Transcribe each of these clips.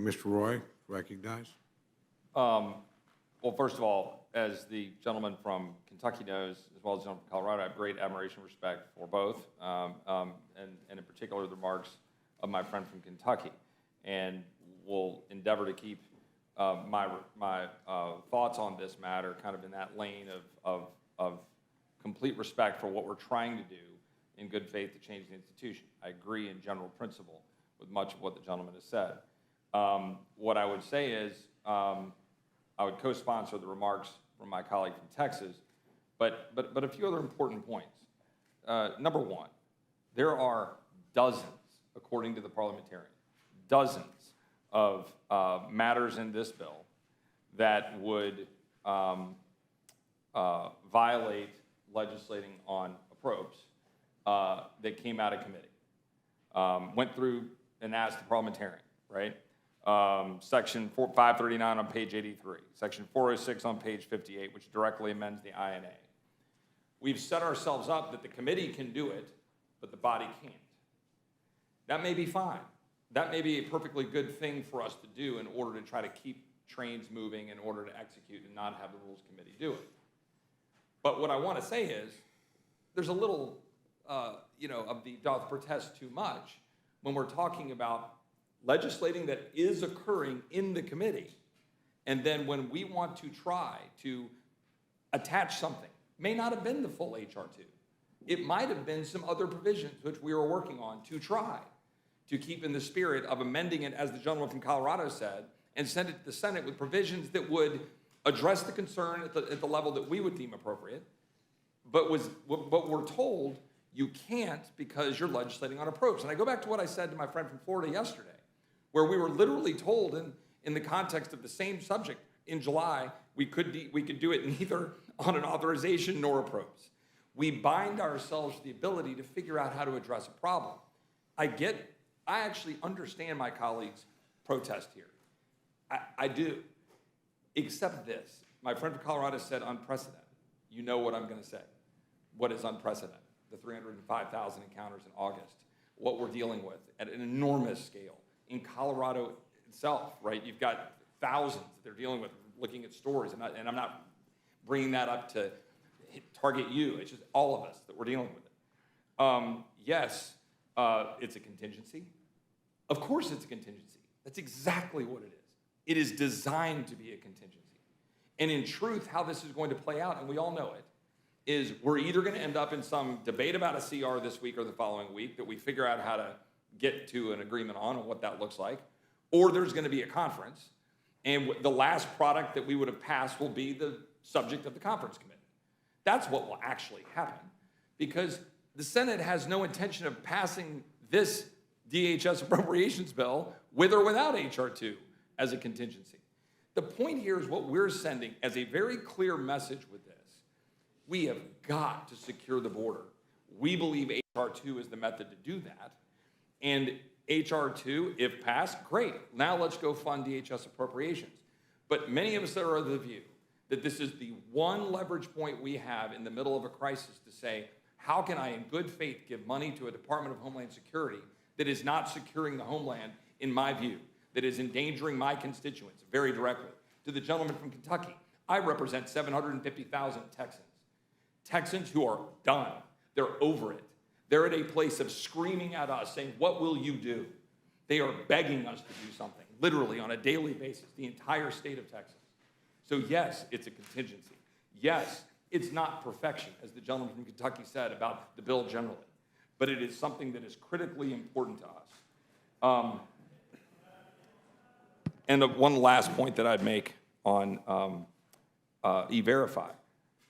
Mr. Roy, recognized. Well, first of all, as the gentleman from Kentucky knows, as well as the gentleman from Colorado, I have great admiration and respect for both, and in particular the remarks of my friend from Kentucky. And will endeavor to keep my thoughts on this matter kind of in that lane of complete respect for what we're trying to do in good faith to change the institution. I agree in general principle with much of what the gentleman has said. What I would say is I would co-sponsor the remarks from my colleague from Texas, but a few other important points. Number one, there are dozens, according to the parliamentarian, dozens of matters in this bill that would violate legislating on appropriations that came out of committee. Went through and asked the parliamentarian, right? Section 539 on page 83, Section 406 on page 58, which directly amends the INA. We've set ourselves up that the committee can do it, but the body can't. That may be fine. That may be a perfectly good thing for us to do in order to try to keep trains moving in order to execute and not have the Rules Committee do it. But what I want to say is there's a little, of the doth protest too much when we're talking about legislating that is occurring in the committee, and then when we want to try to attach something, may not have been the full HR2. It might have been some other provisions which we were working on to try to keep in the spirit of amending it, as the gentleman from Colorado said, and send it to the Senate with provisions that would address the concern at the level that we would deem appropriate, but we're told you can't because you're legislating on approach. And I go back to what I said to my friend from Florida yesterday, where we were literally told in the context of the same subject in July, we could do it neither on an authorization nor approach. We bind ourselves to the ability to figure out how to address a problem. I actually understand my colleagues' protest here. I do, except this. My friend from Colorado said unprecedented. You know what I'm going to say. What is unprecedented? The 305,000 encounters in August, what we're dealing with at an enormous scale. In Colorado itself, right? You've got thousands that they're dealing with, looking at stories, and I'm not bringing that up to target you. It's just all of us that we're dealing with it. Yes, it's a contingency. Of course it's a contingency. That's exactly what it is. It is designed to be a contingency. And in truth, how this is going to play out, and we all know it, is we're either going to end up in some debate about a CR this week or the following week that we figure out how to get to an agreement on what that looks like, or there's going to be a conference, and the last product that we would have passed will be the subject of the conference committee. That's what will actually happen, because the Senate has no intention of passing this DHS appropriations bill with or without HR2 as a contingency. The point here is what we're sending as a very clear message with this. We have got to secure the border. We believe HR2 is the method to do that. And HR2, if passed, great. Now let's go fund DHS appropriations. But many of us are of the view that this is the one leverage point we have in the middle of a crisis to say, how can I in good faith give money to a Department of Homeland Security that is not securing the homeland, in my view, that is endangering my constituents very directly? To the gentleman from Kentucky, I represent 750,000 Texans. Texans who are done. They're over it. They're at a place of screaming at us, saying, what will you do? They are begging us to do something, literally on a daily basis, the entire state of Texas. So yes, it's a contingency. Yes, it's not perfection, as the gentleman from Kentucky said about the bill generally, but it is something that is critically important to us. And one last point that I'd make on E-Verify.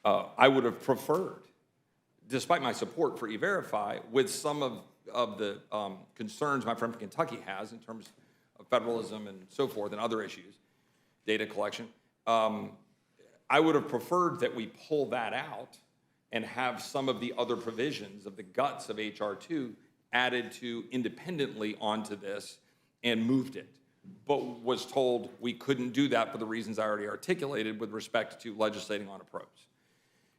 I would have preferred, despite my support for E-Verify, with some of the concerns my friend from Kentucky has in terms of federalism and so forth and other issues, data collection, I would have preferred that we pull that out and have some of the other provisions of the guts of HR2 added to independently onto this and moved it, but was told we couldn't do that for the reasons I already articulated with respect to legislating on approach.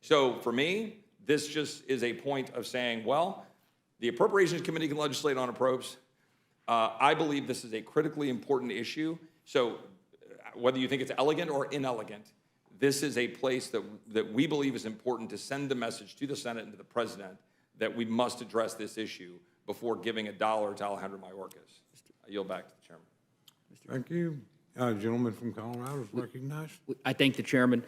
So for me, this just is a point of saying, well, the Appropriations Committee can legislate on approach. I believe this is a critically important issue. So whether you think it's elegant or inelegant, this is a place that we believe is important to send the message to the Senate and to the President that we must address this issue before giving $1 to Alejandro Mayorkas. I yield back to the chairman. Thank you. Gentleman from Colorado is recognized. I thank the chairman.